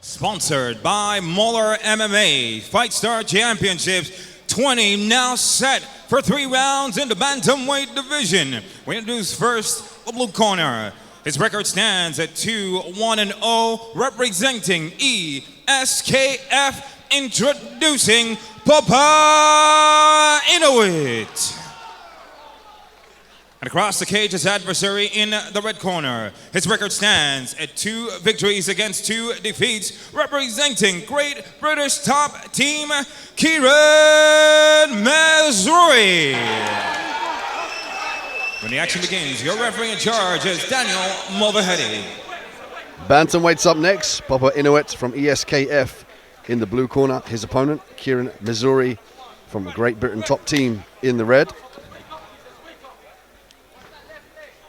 Sponsored by Muller MMA. FIGHTSTAR Championships 20 now set for 3 rounds in the Bantamweight division. We introduce first the blue corner. His record stands at 2-1-0, representing ESKF, introducing Popa Ionut. And across the cage, his adversary in the red corner. His record stands at 2 victories against 2 defeats, representing Great British top team, Kieran Mezroui. When the action begins, your referee in charge is Daniel Mulvaheady. Bantamweight's up next. Popa Ionut from ESKF in the blue corner. His opponent, Kieran Mezroui from the Great Britain top team in the red.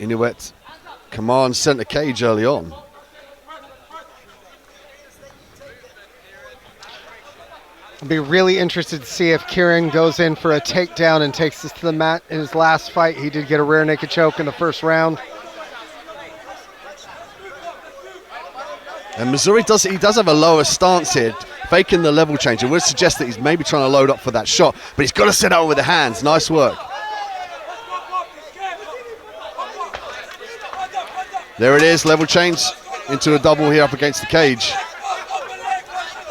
Ionut commands center cage early on. I'll be really interested to see if Kieran goes in for a takedown and takes this to the mat in his last fight. He did get a rear naked choke in the first round. And Mezroui does have a lower stance here, faking the level change. It would suggest that he's maybe trying to load up for that shot, but he's got to set out with the hands. Nice work. There it is, level change into a double here up against the cage.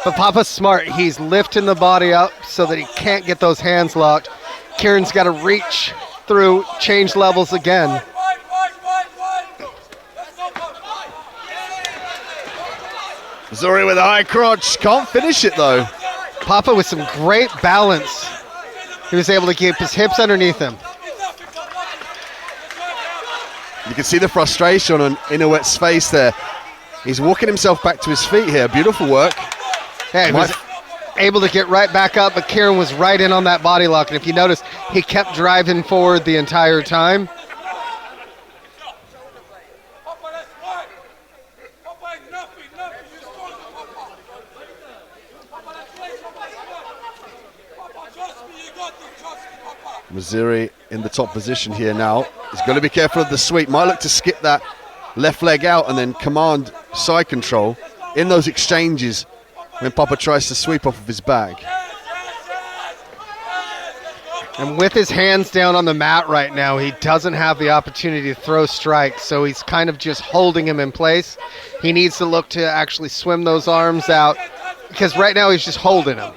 But Popa's smart. He's lifting the body up so that he can't get those hands locked. Kieran's got to reach through, change levels again. Mezroui with a high crotch, can't finish it though. Popa with some great balance. He was able to keep his hips underneath him. You can see the frustration on Ionut's face there. He's walking himself back to his feet here. Beautiful work. Yeah, he was able to get right back up, but Kieran was right in on that body lock. And if you notice, he kept driving forward the entire time. Mezroui in the top position here now. He's got to be careful of the sweep. Might look to skip that left leg out and then command side control in those exchanges when Popa tries to sweep off of his bag. And with his hands down on the mat right now, he doesn't have the opportunity to throw strikes, so he's kind of just holding him in place. He needs to look to actually swim those arms out, because right now he's just holding him.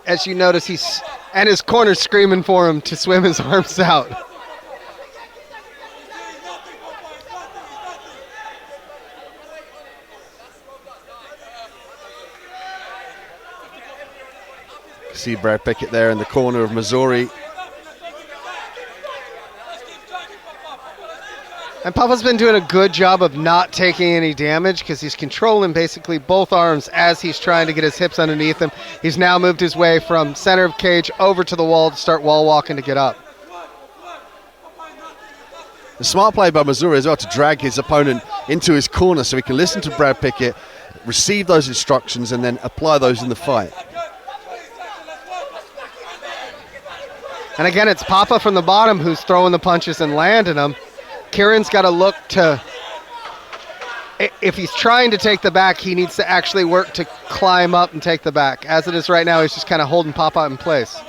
As you notice, and his corner's screaming for him to swim his arms out. See Brad Pickett there in the corner of Mezroui. And Popa's been doing a good job of not taking any damage because he's controlling basically both arms as he's trying to get his hips underneath him. He's now moved his way from center of cage over to the wall to start wall walking to get up. The smart play by Mezroui as well to drag his opponent into his corner so he can listen to Brad Pickett, receive those instructions, and then apply those in the fight. And again, it's Popa from the bottom who's throwing the punches and landing them. Kieran's got to look to, if he's trying to take the back, he needs to actually work to climb up and take the back. As it is right now, he's just kind of holding Popa in place.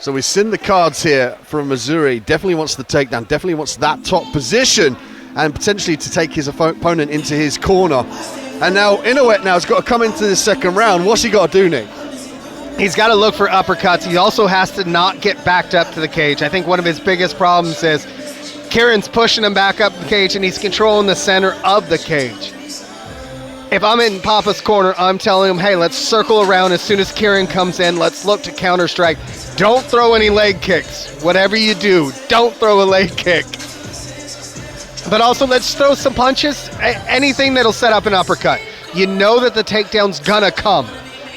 So we've seen the cards here from Mezroui. Definitely wants the takedown, definitely wants that top position and potentially to take his opponent into his corner. And now Ionut now has got to come into the second round. What's he got to do, Nick? He's got to look for uppercuts. He also has to not get backed up to the cage. I think one of his biggest problems is Kieran's pushing him back up the cage and he's controlling the center of the cage. If I'm in Popa's corner, I'm telling him, hey, let's circle around as soon as Kieran comes in. Let's look to counter strike. Don't throw any leg kicks. Whatever you do, don't throw a leg kick. But also, let's throw some punches, anything that'll set up an uppercut. You know that the takedown's gonna come.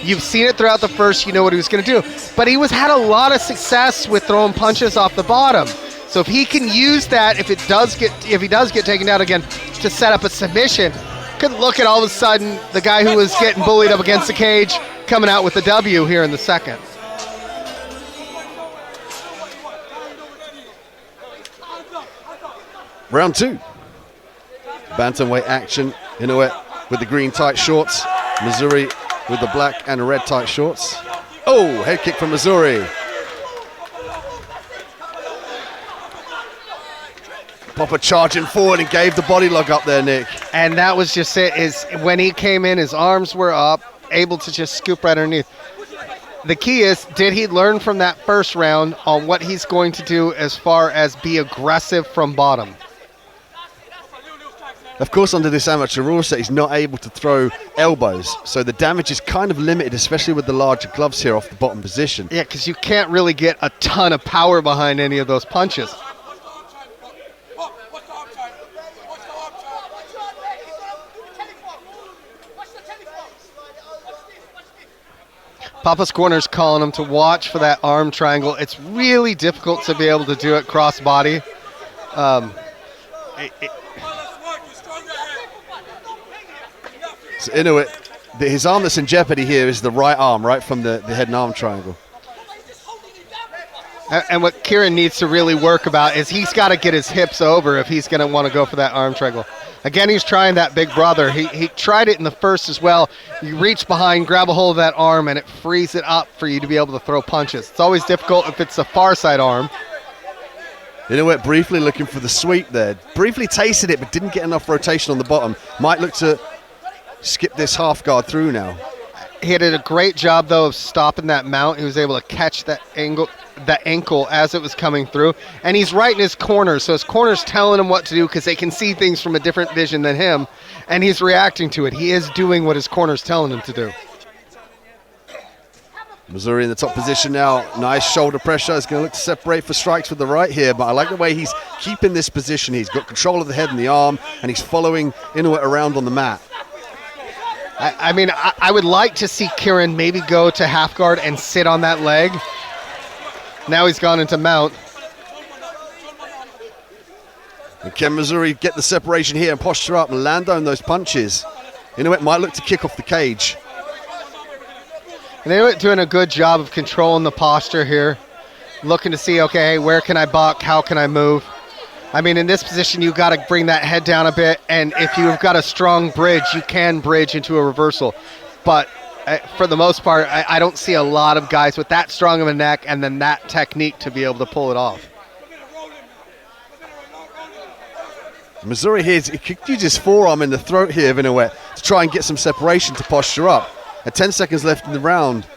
You've seen it throughout the first, you know what he was gonna do. But he had a lot of success with throwing punches off the bottom. So if he can use that, if he does get taken down again, to set up a submission, could look at all of a sudden the guy who was getting bullied up against the cage coming out with the W here in the second. Round 2. Bantamweight action. Inoue with the green tight shorts. Mezroui with the black and red tight shorts. Oh, head kick from Mezroui. Popa charging forward and gave the body lock up there, Nick. And that was just it. Is when he came in, his arms were up, able to just scoop right underneath. The key is, did he learn from that first round on what he's going to do as far as be aggressive from bottom? Of course, under this amateur rule set, he's not able to throw elbows, so the damage is kind of limited, especially with the larger gloves here off the bottom position. Yeah, because you can't really get a ton of power behind any of those punches. Popa's corner's calling him to watch for that arm triangle. It's really difficult to be able to do it cross body. So Inoue, his arm that's in jeopardy here is the right arm, right from the head and arm triangle. And what Kieran needs to really work about is he's got to get his hips over if he's going to want to go for that arm triangle. Again, he's trying that big brother. He tried it in the first as well. You reach behind, grab a hold of that arm, and it frees it up for you to be able to throw punches. It's always difficult if it's a far side arm. Inoue briefly looking for the sweep there. Briefly tasted it, but didn't get enough rotation on the bottom. Might look to skip this half guard through now. He did a great job, though, of stopping that mount. He was able to catch that ankle as it was coming through. And he's right in his corner, so his corner's telling him what to do because they can see things from a different vision than him, and he's reacting to it. He is doing what his corner's telling him to do. Mezroui in the top position now. Nice shoulder pressure. He's going to look to separate for strikes with the right here, but I like the way he's keeping this position. He's got control of the head and the arm, and he's following Inoue around on the mat. I mean, I would like to see Kieran maybe go to half guard and sit on that leg. Now he's gone into mount. And can Mezroui get the separation here and posture up and land on those punches? Inoue might look to kick off the cage. And Inoue doing a good job of controlling the posture here. Looking to see, okay, where can I buck? How can I move? I mean, in this position, you've got to bring that head down a bit, and if you've got a strong bridge, you can bridge into a reversal. But for the most part, I don't see a lot of guys with that strong of a neck and then that technique to be able to pull it off. Mezroui here, he could use his forearm in the throat here of Inoue to try and get some separation to posture up. At 10 seconds left in the round,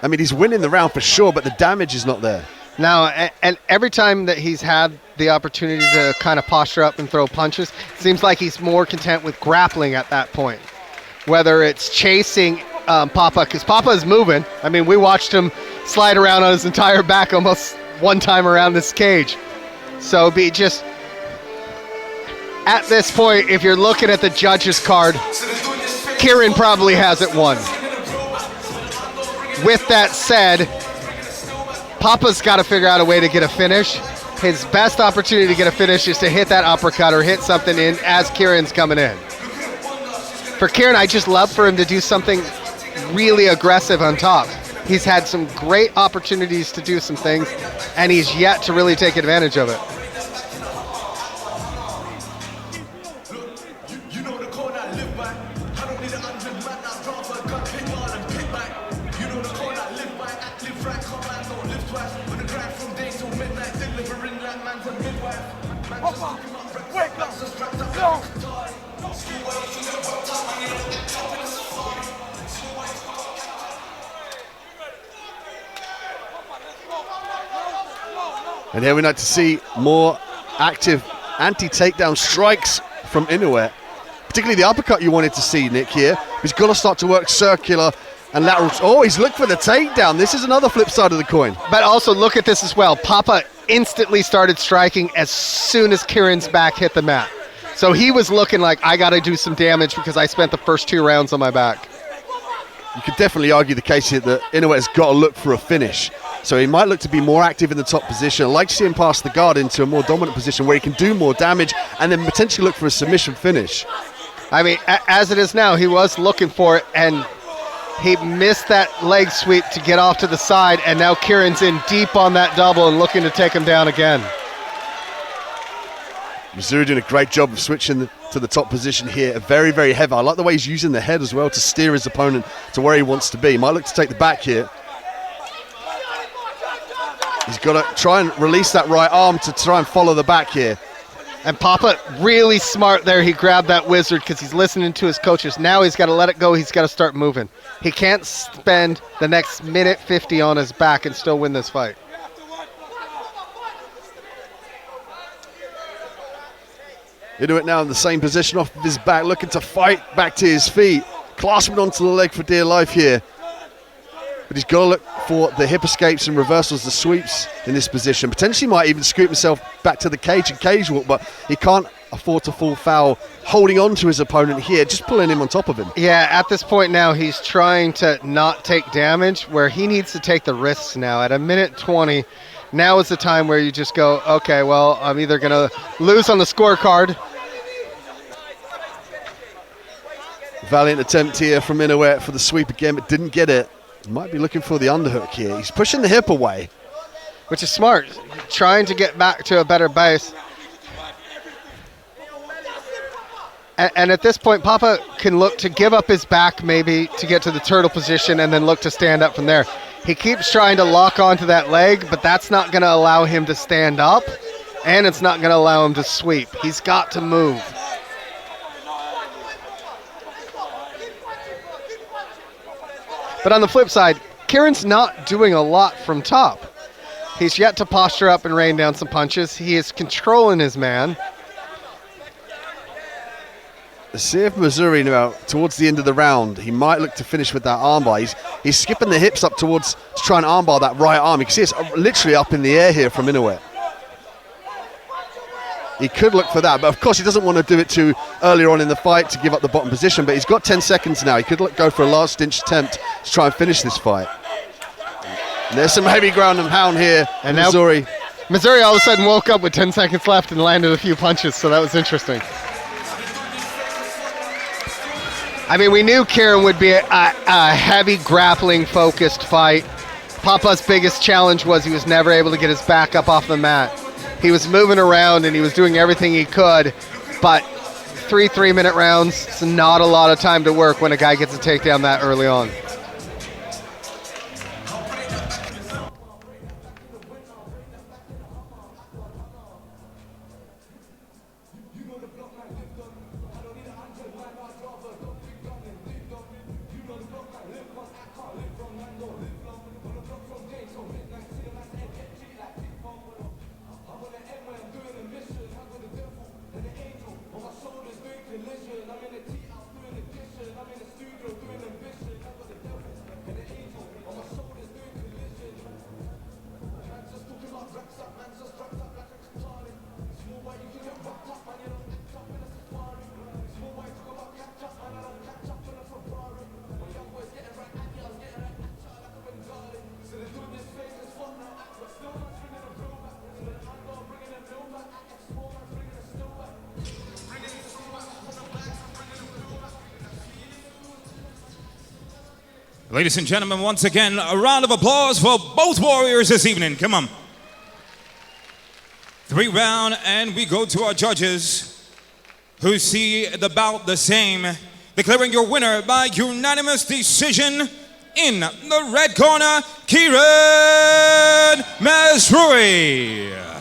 I mean, he's winning the round for sure, but the damage is not there. Now, and every time that he's had the opportunity to kind of posture up and throw punches, it seems like he's more content with grappling at that point. Whether it's chasing Popa, because Popa is moving. I mean, we watched him slide around on his entire back almost one time around this cage. So be just, at this point, if you're looking at the judges card, Kieran probably has it won. With that said, Popa's got to figure out a way to get a finish. His best opportunity to get a finish is to hit that uppercut or hit something in as Kieran's coming in. For Kieran, I just love for him to do something really aggressive on top. He's had some great opportunities to do some things, and he's yet to really take advantage of it. And here we like to see more active anti-takedown strikes from Inoue. Particularly the uppercut you wanted to see, Nick, here. He's got to start to work circular and lateral. Oh, he's looked for the takedown. This is another flip side of the coin. But also look at this as well. Popa instantly started striking as soon as Kieran's back hit the mat. So he was looking like, I got to do some damage because I spent the first 2 rounds on my back. You could definitely argue the case here that Inoue has got to look for a finish. So he might look to be more active in the top position. I'd like to see him pass the guard into a more dominant position where he can do more damage and then potentially look for a submission finish. I mean, as it is now, he was looking for it, and he missed that leg sweep to get off to the side, and now Kieran's in deep on that double and looking to take him down again. Mezroui doing a great job of switching to the top position here. Very, very heavy. I like the way he's using the head as well to steer his opponent to where he wants to be. He might look to take the back here. He's got to try and release that right arm to try and follow the back here. And Popa, really smart there. He grabbed that wizard because he's listening to his coaches. Now he's got to let it go. He's got to start moving. He can't spend the next minute 50 on his back and still win this fight. Ionut now in the same position off of his back, looking to fight back to his feet. Clasping onto the leg for dear life here. But he's got to look for the hip escapes and reversals, the sweeps in this position. Potentially might even scoop himself back to the cage and cage walk, but he can't afford to fall foul holding on to his opponent here, just pulling him on top of him. Yeah, at this point now, he's trying to not take damage where he needs to take the risks now. At a minute 20, now is the time where you just go, okay, well, I'm either going to lose on the scorecard. Valiant attempt here from Ionut for the sweep again, but didn't get it. Might be looking for the underhook here. He's pushing the hip away. Which is smart, trying to get back to a better base. And at this point, Popa can look to give up his back maybe to get to the turtle position and then look to stand up from there. He keeps trying to lock onto that leg, but that's not going to allow him to stand up, and it's not going to allow him to sweep. He's got to move. But on the flip side, Kieran's not doing a lot from top. He's yet to posture up and rain down some punches. He is controlling his man. Let's see if Mezroui now, towards the end of the round, he might look to finish with that armbar. He's skipping the hips up towards to try and armbar that right arm. You can see it's literally up in the air here from Ionut. He could look for that, but of course he doesn't want to do it too earlier on in the fight to give up the bottom position, but he's got 10 seconds now. He could go for a last-ditch attempt to try and finish this fight. And there's some heavy ground and pound here, and now Mezroui all of a sudden woke up with 10 seconds left and landed a few punches, so that was interesting. I mean, we knew Kieran would be a heavy grappling-focused fight. Popa's biggest challenge was he was never able to get his back up off the mat. He was moving around and he was doing everything he could, but 3 3-minute rounds, it's not a lot of time to work when a guy gets a takedown that early on. Ladies and gentlemen, once again, a round of applause for both warriors this evening. Come on. 3 round, and we go to our judges who see the bout the same, declaring your winner by unanimous decision in the red corner, Kieran Mezroui.